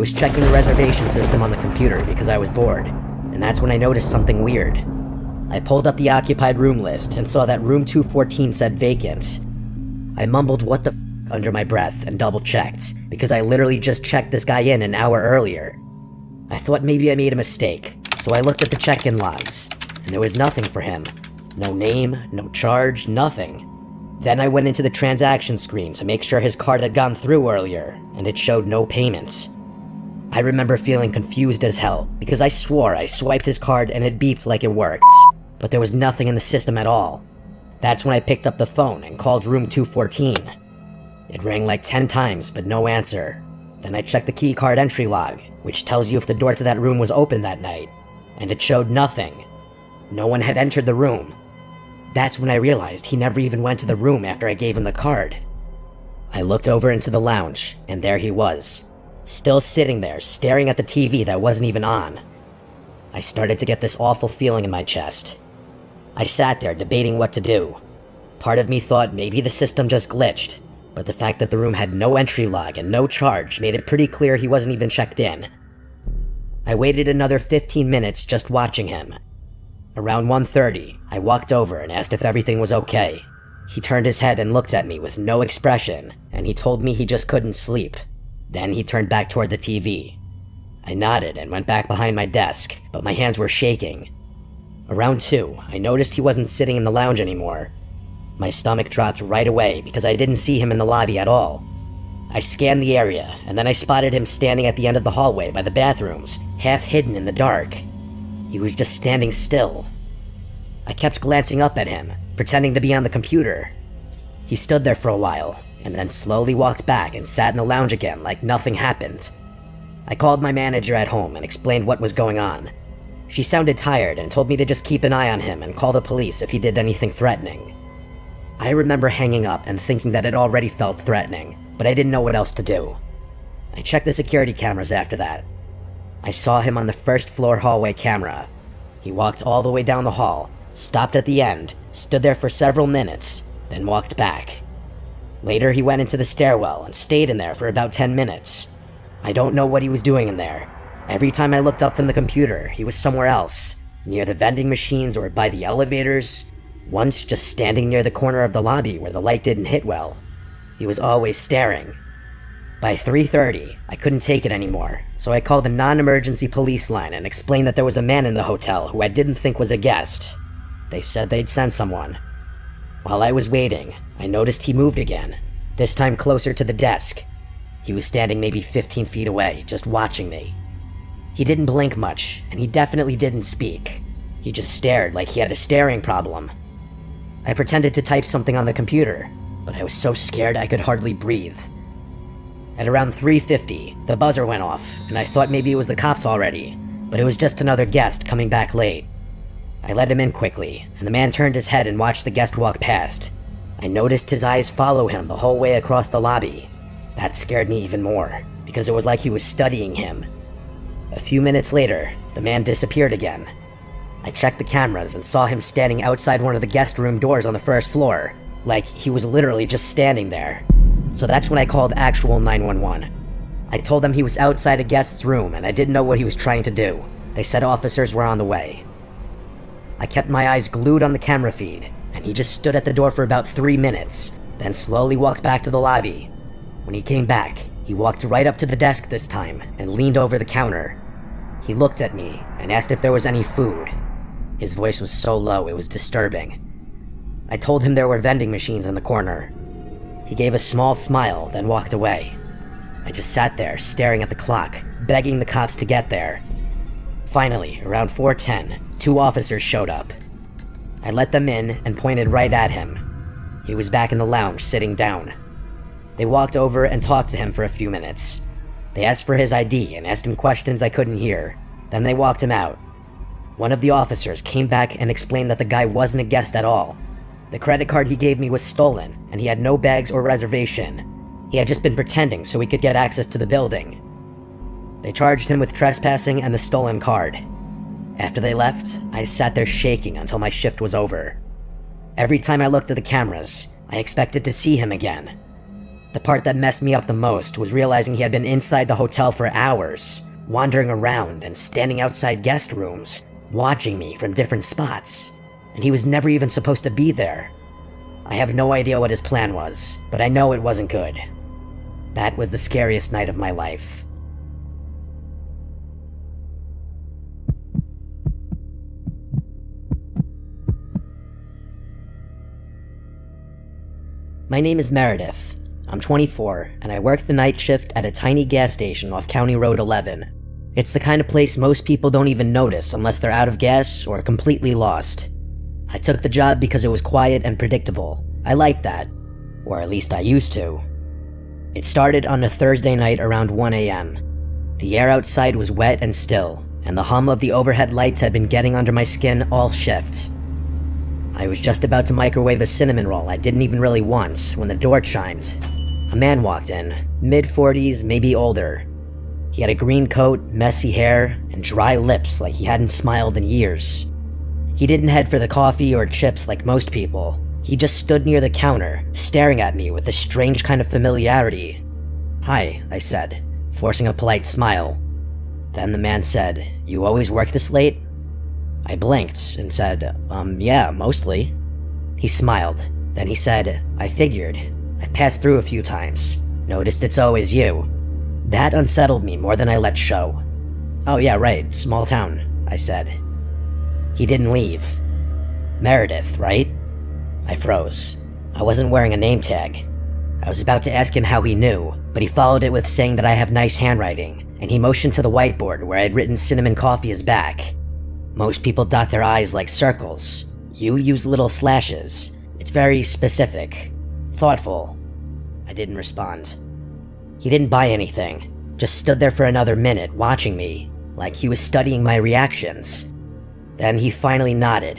was checking the reservation system on the computer because I was bored, and that's when I noticed something weird. I pulled up the occupied room list and saw that room 214 said vacant. I mumbled what the f under my breath and double-checked, because I literally just checked this guy in an hour earlier. I thought maybe I made a mistake, so I looked at the check-in logs, and there was nothing for him. No name, no charge, nothing. Then I went into the transaction screen to make sure his card had gone through earlier, and it showed no payment. I remember feeling confused as hell, because I swore I swiped his card and it beeped like it worked, but there was nothing in the system at all. That's when I picked up the phone and called room 214. It rang like 10 times, but no answer. Then I checked the key card entry log, which tells you if the door to that room was open that night, and it showed nothing. No one had entered the room. That's when I realized he never even went to the room after I gave him the card. I looked over into the lounge, and there he was, still sitting there, staring at the TV that wasn't even on. I started to get this awful feeling in my chest. I sat there debating what to do. Part of me thought maybe the system just glitched, but the fact that the room had no entry log and no charge made it pretty clear he wasn't even checked in. I waited another 15 minutes just watching him. Around 1:30, I walked over and asked if everything was okay. He turned his head and looked at me with no expression, and he told me he just couldn't sleep. Then he turned back toward the TV. I nodded and went back behind my desk, but my hands were shaking. Around 2, I noticed he wasn't sitting in the lounge anymore. My stomach dropped right away because I didn't see him in the lobby at all. I scanned the area, and then I spotted him standing at the end of the hallway by the bathrooms, half hidden in the dark. He was just standing still. I kept glancing up at him, pretending to be on the computer. He stood there for a while, and then slowly walked back and sat in the lounge again like nothing happened. I called my manager at home and explained what was going on. She sounded tired and told me to just keep an eye on him and call the police if he did anything threatening. I remember hanging up and thinking that it already felt threatening, but I didn't know what else to do. I checked the security cameras after that. I saw him on the first floor hallway camera. He walked all the way down the hall, stopped at the end, stood there for several minutes, then walked back. Later he went into the stairwell and stayed in there for about 10 minutes. I don't know what he was doing in there. Every time I looked up from the computer, he was somewhere else, near the vending machines or by the elevators, once just standing near the corner of the lobby where the light didn't hit well. He was always staring. By 3:30, I couldn't take it anymore, so I called the non-emergency police line and explained that there was a man in the hotel who I didn't think was a guest. They said they'd send someone. While I was waiting, I noticed he moved again, this time closer to the desk. He was standing maybe 15 feet away, just watching me. He didn't blink much, and he definitely didn't speak. He just stared like he had a staring problem. I pretended to type something on the computer, but I was so scared I could hardly breathe. At around 3:50, the buzzer went off, and I thought maybe it was the cops already, but it was just another guest coming back late. I let him in quickly, and the man turned his head and watched the guest walk past. I noticed his eyes follow him the whole way across the lobby. That scared me even more, because it was like he was studying him. A few minutes later, the man disappeared again. I checked the cameras and saw him standing outside one of the guest room doors on the first floor, like he was literally just standing there. So that's when I called actual 911. I told them he was outside a guest's room and I didn't know what he was trying to do. They said officers were on the way. I kept my eyes glued on the camera feed, and he just stood at the door for about 3 minutes, then slowly walked back to the lobby. When he came back, he walked right up to the desk this time and leaned over the counter. He looked at me and asked if there was any food. His voice was so low it was disturbing. I told him there were vending machines in the corner. He gave a small smile, then walked away. I just sat there, staring at the clock, begging the cops to get there. Finally, around 4:10, 2 officers showed up. I let them in and pointed right at him. He was back in the lounge, sitting down. They walked over and talked to him for a few minutes. They asked for his ID and asked him questions I couldn't hear. Then they walked him out. One of the officers came back and explained that the guy wasn't a guest at all. The credit card he gave me was stolen, and he had no bags or reservation. He had just been pretending so he could get access to the building. They charged him with trespassing and the stolen card. After they left, I sat there shaking until my shift was over. Every time I looked at the cameras, I expected to see him again. The part that messed me up the most was realizing he had been inside the hotel for hours, wandering around and standing outside guest rooms, watching me from different spots, and he was never even supposed to be there. I have no idea what his plan was, but I know it wasn't good. That was the scariest night of my life. My name is Meredith. I'm 24, and I work the night shift at a tiny gas station off County Road 11. It's the kind of place most people don't even notice unless they're out of gas or completely lost. I took the job because it was quiet and predictable. I liked that, or at least I used to. It started on a Thursday night around 1 a.m. The air outside was wet and still, and the hum of the overhead lights had been getting under my skin all shift. I was just about to microwave a cinnamon roll I didn't even really want when the door chimed. A man walked in, mid-40s, maybe older. He had a green coat, messy hair, and dry lips like he hadn't smiled in years. He didn't head for the coffee or chips like most people. He just stood near the counter, staring at me with a strange kind of familiarity. "Hi," I said, forcing a polite smile. Then the man said, "You always work this late?" I blinked and said, yeah, mostly." He smiled. Then he said, "I figured. I've passed through a few times. Noticed it's always you." That unsettled me more than I let show. "Oh yeah, right, small town," I said. He didn't leave. "Meredith, right?" I froze. I wasn't wearing a name tag. I was about to ask him how he knew, but he followed it with saying that I have nice handwriting, and he motioned to the whiteboard where I had written cinnamon coffee is back. Most people dot their I's like circles. You use little slashes. It's very specific. Thoughtful. I didn't respond. He didn't buy anything, just stood there for another minute watching me, like he was studying my reactions. Then he finally nodded.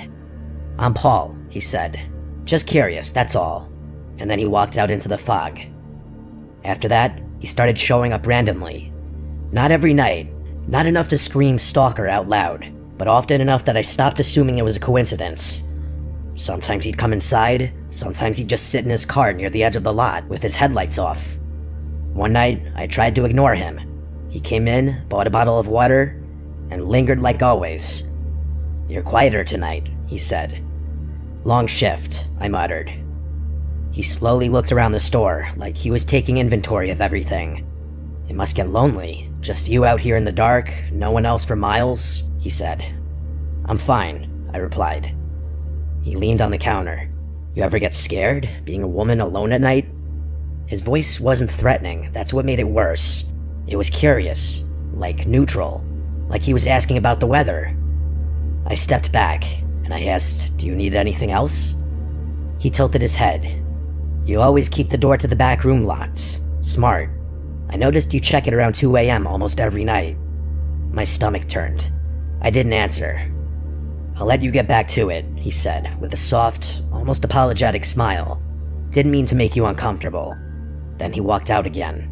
"I'm Paul," he said. "Just curious, that's all." And then he walked out into the fog. After that, he started showing up randomly. Not every night, not enough to scream stalker out loud, but often enough that I stopped assuming it was a coincidence. Sometimes he'd come inside, sometimes he'd just sit in his car near the edge of the lot with his headlights off. One night, I tried to ignore him. He came in, bought a bottle of water, and lingered like always. "You're quieter tonight," he said. "Long shift," I muttered. He slowly looked around the store, like he was taking inventory of everything. "It must get lonely, just you out here in the dark, no one else for miles," he said. "I'm fine," I replied. He leaned on the counter. "You ever get scared, being a woman alone at night?" His voice wasn't threatening, that's what made it worse. It was curious, like neutral, like he was asking about the weather. I stepped back, and I asked, "Do you need anything else?" He tilted his head. "You always keep the door to the back room locked. Smart. I noticed you check it around 2 a.m. almost every night." My stomach turned. I didn't answer. "I'll let you get back to it," he said, with a soft, almost apologetic smile. "Didn't mean to make you uncomfortable." Then he walked out again.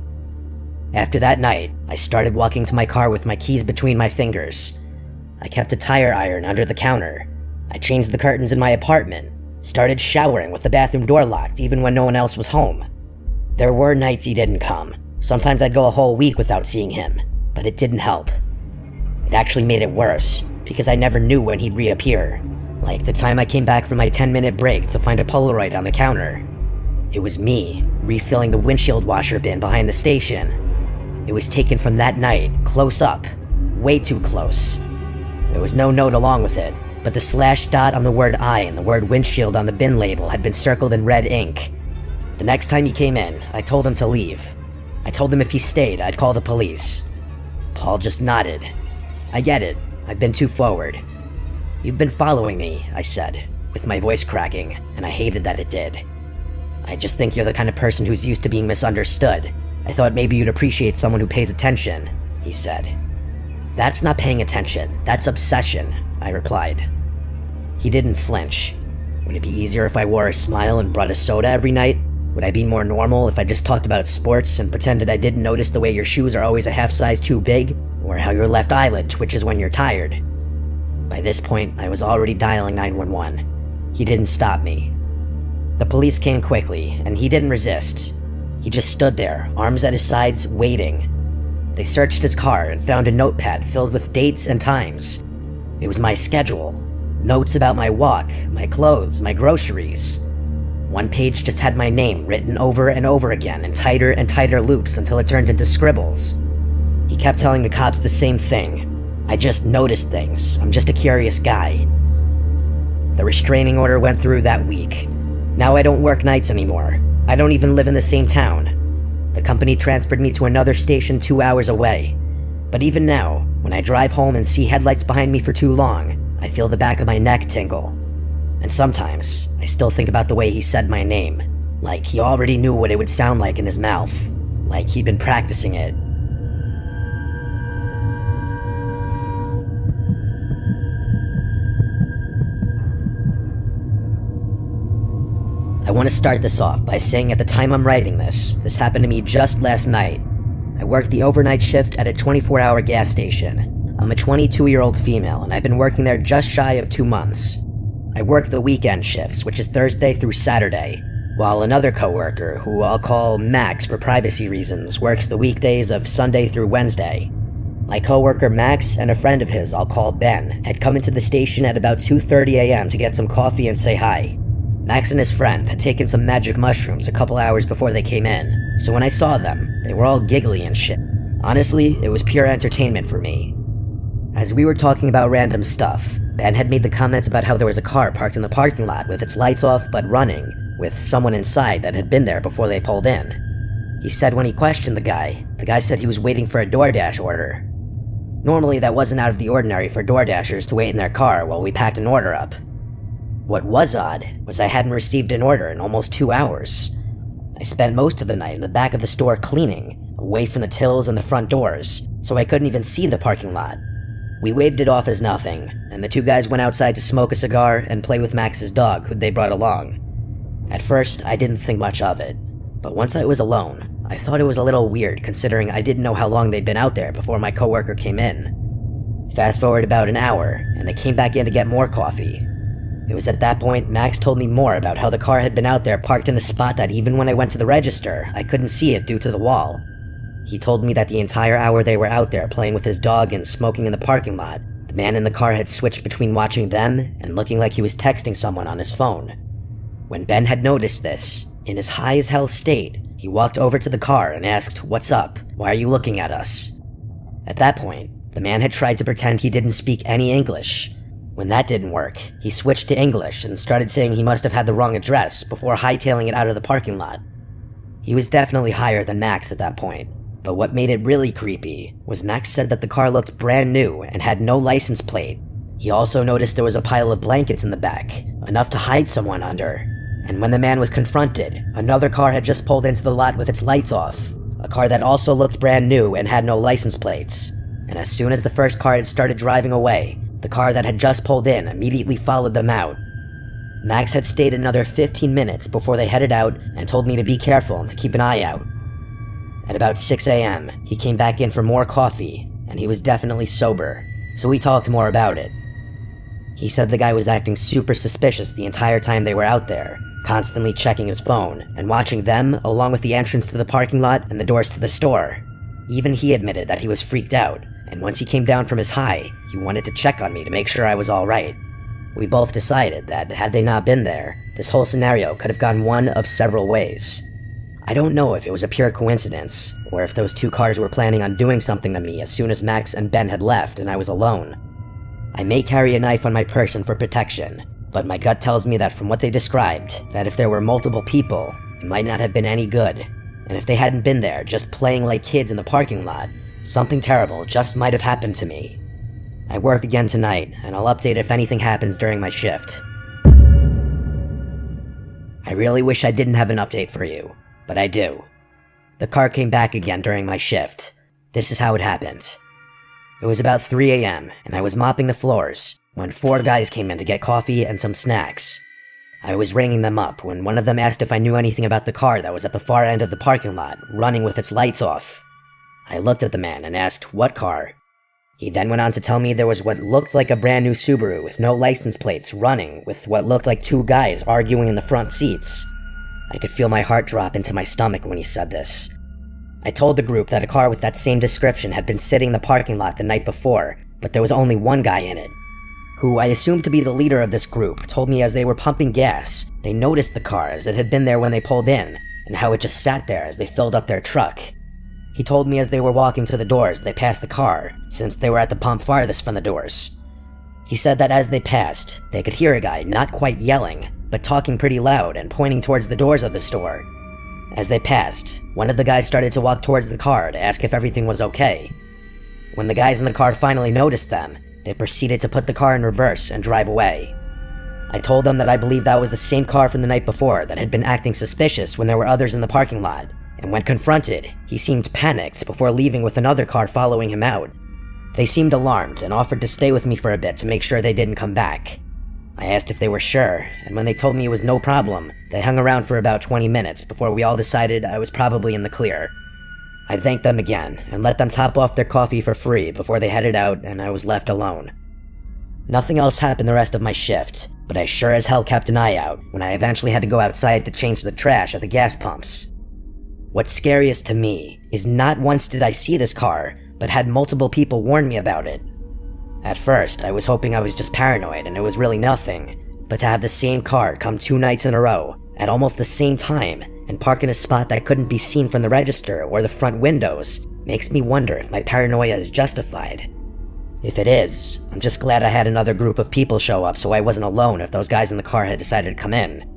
After that night, I started walking to my car with my keys between my fingers. I kept a tire iron under the counter. I changed the curtains in my apartment, started showering with the bathroom door locked even when no one else was home. There were nights he didn't come. Sometimes I'd go a whole week without seeing him, but it didn't help. It actually made it worse, because I never knew when he'd reappear. Like the time I came back from my 10-minute break to find a Polaroid on the counter. It was me, refilling the windshield washer bin behind the station. It was taken from that night, close up, way too close. There was no note along with it, but the slash dot on the word I and the word windshield on the bin label had been circled in red ink. The next time he came in, I told him to leave. I told him if he stayed, I'd call the police. Paul just nodded. "I get it. I've been too forward." "You've been following me," I said, with my voice cracking, and I hated that it did. "I just think you're the kind of person who's used to being misunderstood. I thought maybe you'd appreciate someone who pays attention," he said. "That's not paying attention, that's obsession," I replied. He didn't flinch. Would it be easier if I wore a smile and brought a soda every night? Would I be more normal if I just talked about sports and pretended I didn't notice the way your shoes are always a half size too big? Or how your left eyelid twitches when you're tired? By this point, I was already dialing 911. He didn't stop me. The police came quickly, and he didn't resist. He just stood there, arms at his sides, waiting. They searched his car and found a notepad filled with dates and times. It was my schedule. Notes about my walk, my clothes, my groceries. One page just had my name written over and over again in tighter and tighter loops until it turned into scribbles. He kept telling the cops the same thing. I just noticed things. I'm just a curious guy. The restraining order went through that week. Now I don't work nights anymore. I don't even live in the same town. The company transferred me to another station 2 hours away. But even now, when I drive home and see headlights behind me for too long, I feel the back of my neck tingle. And sometimes, I still think about the way he said my name. Like he already knew what it would sound like in his mouth. Like he'd been practicing it. I want to start this off by saying at the time I'm writing this happened to me just last night. I worked the overnight shift at a 24-hour gas station. I'm a 22-year-old female, and I've been working there just shy of 2 months. I work the weekend shifts, which is Thursday through Saturday, while another coworker, who I'll call Max for privacy reasons, works the weekdays of Sunday through Wednesday. My coworker Max and a friend of his I'll call Ben had come into the station at about 2:30 a.m. to get some coffee and say hi. Max and his friend had taken some magic mushrooms a couple hours before they came in, so when I saw them, they were all giggly and shit. Honestly, it was pure entertainment for me. As we were talking about random stuff, Ben had made the comments about how there was a car parked in the parking lot with its lights off but running, with someone inside that had been there before they pulled in. He said when he questioned the guy said he was waiting for a DoorDash order. Normally that wasn't out of the ordinary for DoorDashers to wait in their car while we packed an order up. What was odd was I hadn't received an order in almost 2 hours. I spent most of the night in the back of the store cleaning, away from the tills and the front doors, so I couldn't even see the parking lot. We waved it off as nothing, and the two guys went outside to smoke a cigar and play with Max's dog, who they brought along. At first, I didn't think much of it, but once I was alone, I thought it was a little weird considering I didn't know how long they'd been out there before my coworker came in. Fast forward about an hour, and they came back in to get more coffee. It was at that point Max told me more about how the car had been out there parked in a spot that even when I went to the register, I couldn't see it due to the wall. He told me that the entire hour they were out there playing with his dog and smoking in the parking lot, the man in the car had switched between watching them and looking like he was texting someone on his phone. When Ben had noticed this, in his high-as-hell state, he walked over to the car and asked, "What's up? Why are you looking at us?" At that point, the man had tried to pretend he didn't speak any English. When that didn't work, he switched to English and started saying he must have had the wrong address before hightailing it out of the parking lot. He was definitely higher than Max at that point, but what made it really creepy was Max said that the car looked brand new and had no license plate. He also noticed there was a pile of blankets in the back, enough to hide someone under. And when the man was confronted, another car had just pulled into the lot with its lights off, a car that also looked brand new and had no license plates. And as soon as the first car had started driving away, the car that had just pulled in immediately followed them out. Max had stayed another 15 minutes before they headed out and told me to be careful and to keep an eye out. At about 6 a.m., he came back in for more coffee, and he was definitely sober, so we talked more about it. He said the guy was acting super suspicious the entire time they were out there, constantly checking his phone and watching them along with the entrance to the parking lot and the doors to the store. Even he admitted that he was freaked out, and once he came down from his high, he wanted to check on me to make sure I was alright. We both decided that had they not been there, this whole scenario could have gone one of several ways. I don't know if it was a pure coincidence, or if those two cars were planning on doing something to me as soon as Max and Ben had left and I was alone. I may carry a knife on my person for protection, but my gut tells me that from what they described, that if there were multiple people, it might not have been any good, and if they hadn't been there just playing like kids in the parking lot, something terrible just might have happened to me. I work again tonight, and I'll update if anything happens during my shift. I really wish I didn't have an update for you, but I do. The car came back again during my shift. This is how it happened. It was about 3 a.m., and I was mopping the floors, when 4 guys came in to get coffee and some snacks. I was ringing them up when one of them asked if I knew anything about the car that was at the far end of the parking lot, running with its lights off. I looked at the man and asked, what car? He then went on to tell me there was what looked like a brand new Subaru with no license plates running with what looked like 2 guys arguing in the front seats. I could feel my heart drop into my stomach when he said this. I told the group that a car with that same description had been sitting in the parking lot the night before, but there was only one guy in it, who I assumed to be the leader of this group, told me as they were pumping gas, they noticed the car as it had been there when they pulled in, and how it just sat there as they filled up their truck. He told me as they were walking to the doors, they passed the car, since they were at the pump farthest from the doors. He said that as they passed, they could hear a guy not quite yelling, but talking pretty loud and pointing towards the doors of the store. As they passed, one of the guys started to walk towards the car to ask if everything was okay. When the guys in the car finally noticed them, they proceeded to put the car in reverse and drive away. I told them that I believed that was the same car from the night before that had been acting suspicious when there were others in the parking lot, and when confronted, he seemed panicked before leaving with another car following him out. They seemed alarmed and offered to stay with me for a bit to make sure they didn't come back. I asked if they were sure, and when they told me it was no problem, they hung around for about 20 minutes before we all decided I was probably in the clear. I thanked them again, and let them top off their coffee for free before they headed out and I was left alone. Nothing else happened the rest of my shift, but I sure as hell kept an eye out when I eventually had to go outside to change the trash at the gas pumps. What's scariest to me is not once did I see this car, but had multiple people warn me about it. At first, I was hoping I was just paranoid and it was really nothing, but to have the same car come 2 nights in a row, at almost the same time, and park in a spot that couldn't be seen from the register or the front windows makes me wonder if my paranoia is justified. If it is, I'm just glad I had another group of people show up so I wasn't alone if those guys in the car had decided to come in.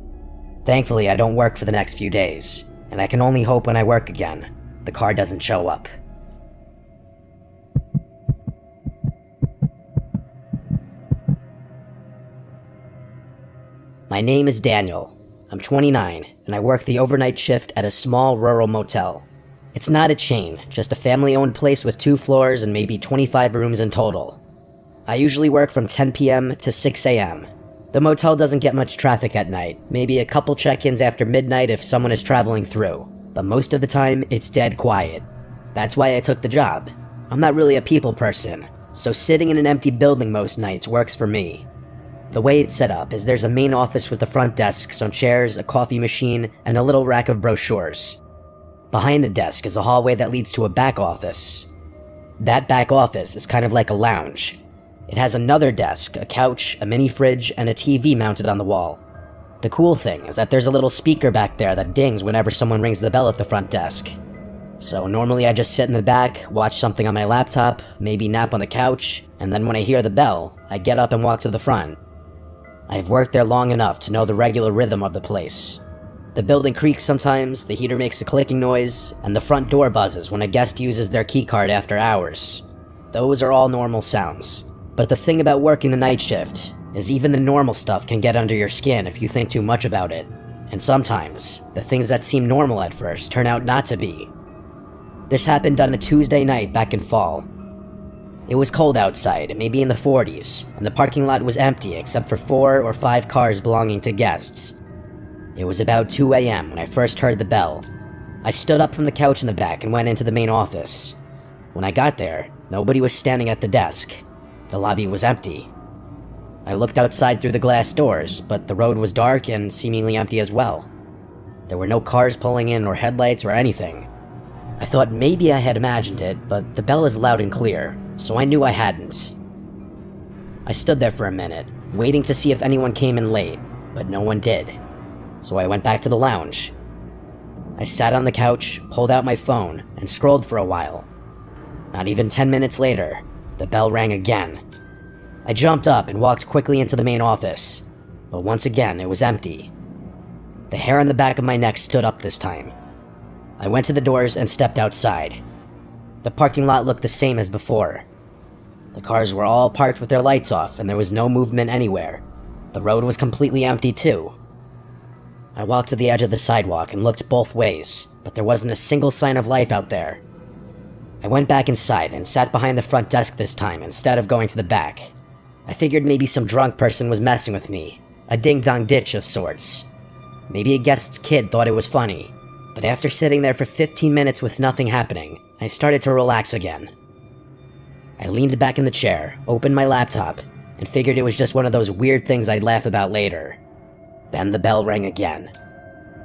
Thankfully, I don't work for the next few days, and I can only hope when I work again, the car doesn't show up. My name is Daniel. I'm 29, and I work the overnight shift at a small rural motel. It's not a chain, just a family-owned place with 2 floors and maybe 25 rooms in total. I usually work from 10 p.m. to 6 a.m. The motel doesn't get much traffic at night, maybe a couple check-ins after midnight if someone is traveling through, but most of the time, it's dead quiet. That's why I took the job. I'm not really a people person, so sitting in an empty building most nights works for me. The way it's set up is there's a main office with the front desk, some chairs, a coffee machine, and a little rack of brochures. Behind the desk is a hallway that leads to a back office. That back office is kind of like a lounge. It has another desk, a couch, a mini fridge, and a TV mounted on the wall. The cool thing is that there's a little speaker back there that dings whenever someone rings the bell at the front desk. So normally I just sit in the back, watch something on my laptop, maybe nap on the couch, and then when I hear the bell, I get up and walk to the front. I've worked there long enough to know the regular rhythm of the place. The building creaks sometimes, the heater makes a clicking noise, and the front door buzzes when a guest uses their keycard after hours. Those are all normal sounds. But the thing about working the night shift is even the normal stuff can get under your skin if you think too much about it. And sometimes, the things that seem normal at first turn out not to be. This happened on a Tuesday night back in fall. It was cold outside, maybe in the 40s, and the parking lot was empty except for 4 or 5 cars belonging to guests. It was about 2 a.m. when I first heard the bell. I stood up from the couch in the back and went into the main office. When I got there, nobody was standing at the desk. The lobby was empty. I looked outside through the glass doors, but the road was dark and seemingly empty as well. There were no cars pulling in or headlights or anything. I thought maybe I had imagined it, but the bell is loud and clear, so I knew I hadn't. I stood there for a minute, waiting to see if anyone came in late, but no one did. So I went back to the lounge. I sat on the couch, pulled out my phone, and scrolled for a while. Not even 10 minutes later, the bell rang again. I jumped up and walked quickly into the main office, but once again it was empty. The hair on the back of my neck stood up this time. I went to the doors and stepped outside. The parking lot looked the same as before. The cars were all parked with their lights off and there was no movement anywhere. The road was completely empty too. I walked to the edge of the sidewalk and looked both ways, but there wasn't a single sign of life out there. I went back inside and sat behind the front desk this time instead of going to the back. I figured maybe some drunk person was messing with me, a ding-dong ditch of sorts. Maybe a guest's kid thought it was funny. But after sitting there for 15 minutes with nothing happening, I started to relax again. I leaned back in the chair, opened my laptop, and figured it was just one of those weird things I'd laugh about later. Then the bell rang again.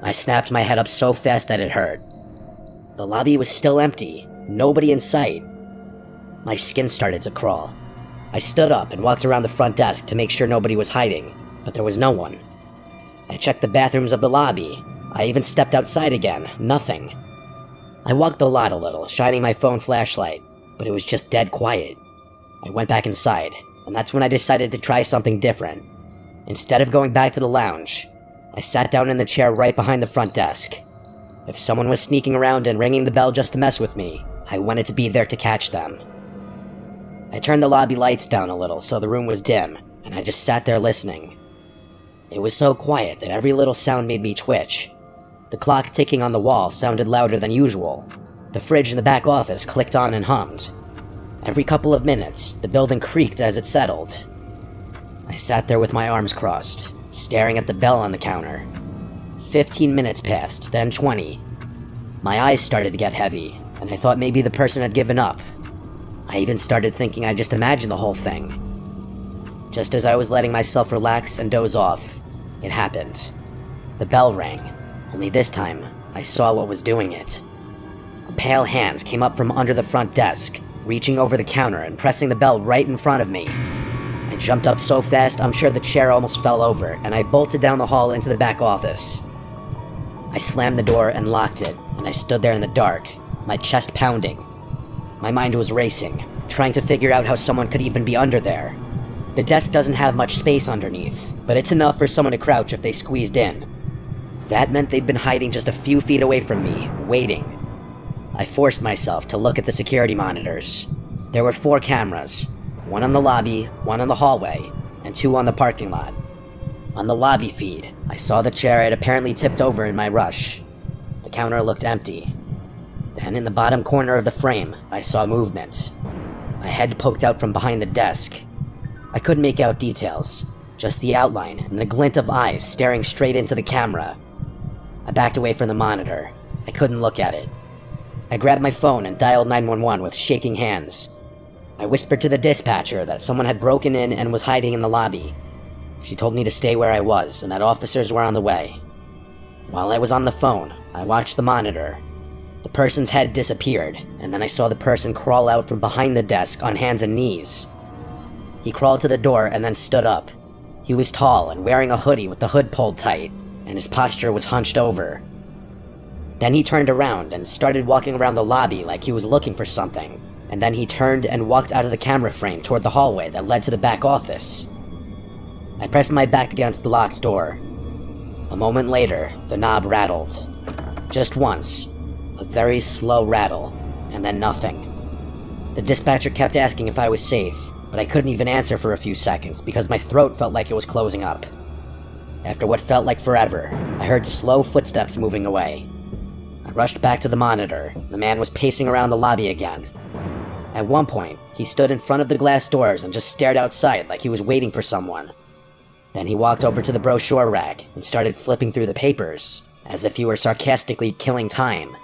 I snapped my head up so fast that it hurt. The lobby was still empty, nobody in sight. My skin started to crawl. I stood up and walked around the front desk to make sure nobody was hiding, but there was no one. I checked the bathrooms of the lobby. I even stepped outside again, nothing. I walked the lot a little, shining my phone flashlight, but it was just dead quiet. I went back inside, and that's when I decided to try something different. Instead of going back to the lounge, I sat down in the chair right behind the front desk. If someone was sneaking around and ringing the bell just to mess with me, I wanted to be there to catch them. I turned the lobby lights down a little so the room was dim, and I just sat there listening. It was so quiet that every little sound made me twitch. The clock ticking on the wall sounded louder than usual. The fridge in the back office clicked on and hummed. Every couple of minutes, the building creaked as it settled. I sat there with my arms crossed, staring at the bell on the counter. 15 minutes passed, then 20. My eyes started to get heavy, and I thought maybe the person had given up. I even started thinking I just imagined the whole thing. Just as I was letting myself relax and doze off, it happened. The bell rang, only this time, I saw what was doing it. A pale hand came up from under the front desk, reaching over the counter and pressing the bell right in front of me. I jumped up so fast I'm sure the chair almost fell over, and I bolted down the hall into the back office. I slammed the door and locked it, and I stood there in the dark, my chest pounding. My mind was racing, trying to figure out how someone could even be under there. The desk doesn't have much space underneath, but it's enough for someone to crouch if they squeezed in. That meant they'd been hiding just a few feet away from me, waiting. I forced myself to look at the security monitors. There were 4 cameras, one on the lobby, one on the hallway, and 2 on the parking lot. On the lobby feed, I saw the chair had apparently tipped over in my rush. The counter looked empty. Then in the bottom corner of the frame, I saw movement. A head poked out from behind the desk. I couldn't make out details, just the outline and the glint of eyes staring straight into the camera. I backed away from the monitor. I couldn't look at it. I grabbed my phone and dialed 911 with shaking hands. I whispered to the dispatcher that someone had broken in and was hiding in the lobby. She told me to stay where I was and that officers were on the way. While I was on the phone, I watched the monitor. The person's head disappeared, and then I saw the person crawl out from behind the desk on hands and knees. He crawled to the door and then stood up. He was tall and wearing a hoodie with the hood pulled tight, and his posture was hunched over. Then he turned around and started walking around the lobby like he was looking for something, and then he turned and walked out of the camera frame toward the hallway that led to the back office. I pressed my back against the locked door. A moment later, the knob rattled. Just once. A very slow rattle, and then nothing. The dispatcher kept asking if I was safe, but I couldn't even answer for a few seconds because my throat felt like it was closing up. After what felt like forever, I heard slow footsteps moving away. I rushed back to the monitor. The man was pacing around the lobby again. At one point, he stood in front of the glass doors and just stared outside like he was waiting for someone. Then he walked over to the brochure rack and started flipping through the papers, as if he were sarcastically killing time.